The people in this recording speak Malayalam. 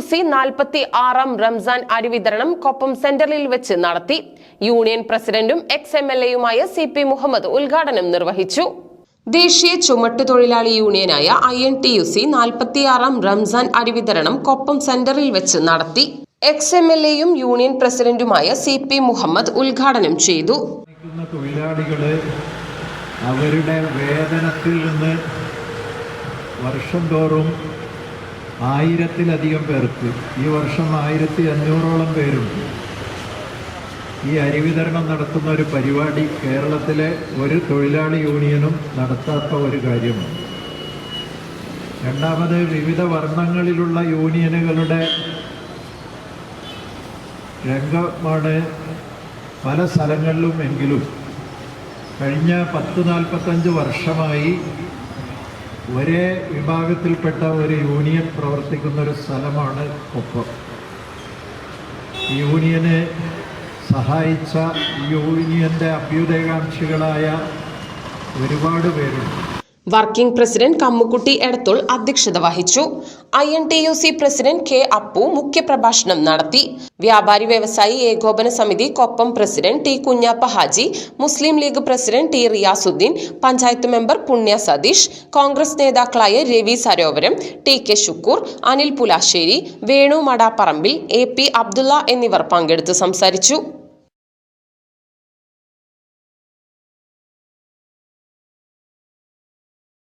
INTUC 46-ാം റംസാൻ അരി വിതരണം കൊപ്പം സെന്ററിൽ വെച്ച് നടത്തി. യൂണിയൻ പ്രസിഡന്റും ex-MLA-യുമായ CP മുഹമ്മദ് ഉദ്ഘാടനം നിർവഹിച്ചു. ദേശീയ ചുമട്ടുതൊഴിലാളി യൂണിയനായ INTUC 46-ാം റംസാൻ അരി വിതരണം കൊപ്പം സെന്ററിൽ വെച്ച് നടത്തി. ex-MLA-യും യൂണിയൻ പ്രസിഡന്റുമായ CP മുഹമ്മദ് ഉദ്ഘാടനം ചെയ്തു. തൊഴിലാളികള് അവരുടെ വേതനത്തിൽ നിന്ന് വർഷം തോറും 1000-ത്തിലധികം പേർക്ക്, ഈ വർഷം 1500-ഓളം പേരുണ്ട്. ഈ അരി വിതരണം നടത്തുന്ന ഒരു പരിപാടി കേരളത്തിലെ ഒരു തൊഴിലാളി യൂണിയനും നടത്താത്ത ഒരു കാര്യമാണ്. രണ്ടാമത്, വിവിധ വർണ്ണങ്ങളിലുള്ള യൂണിയനുകളുടെ രംഗമാണ് പല സ്ഥലങ്ങളിലും. എങ്കിലും കഴിഞ്ഞ 10-45 വർഷമായി ഒരേ വിഭാഗത്തിൽപ്പെട്ട ഒരു യൂണിയൻ പ്രവർത്തിക്കുന്ന ഒരു സ്ഥലമാണ് കൊപ്പം. യൂണിയനെ സഹായിച്ച യൂണിയൻ്റെ അഭ്യുദയകാംക്ഷികളായ ഒരുപാട് പേരുണ്ട്. വർക്കിംഗ് പ്രസിഡന്റ് കമ്മുക്കുട്ടി എടത്തുൾ അധ്യക്ഷത വഹിച്ചു. INTUC president K. അപ്പു മുഖ്യപ്രഭാഷണം നടത്തി. വ്യാപാരി വ്യവസായി ഏകോപന സമിതി Koppam president T. Kunjappa Haji, Muslim League president T. Riyasuddin, panchayat member Punya Satheesh, Congress നേതാക്കളായ രവി സരോവരം, TK ശുക്കൂർ, അനിൽ പുലാശ്ശേരി, വേണു മടാപ്പറമ്പിൽ, AP അബ്ദുള്ള എന്നിവർ പങ്കെടുത്ത് സംസാരിച്ചു.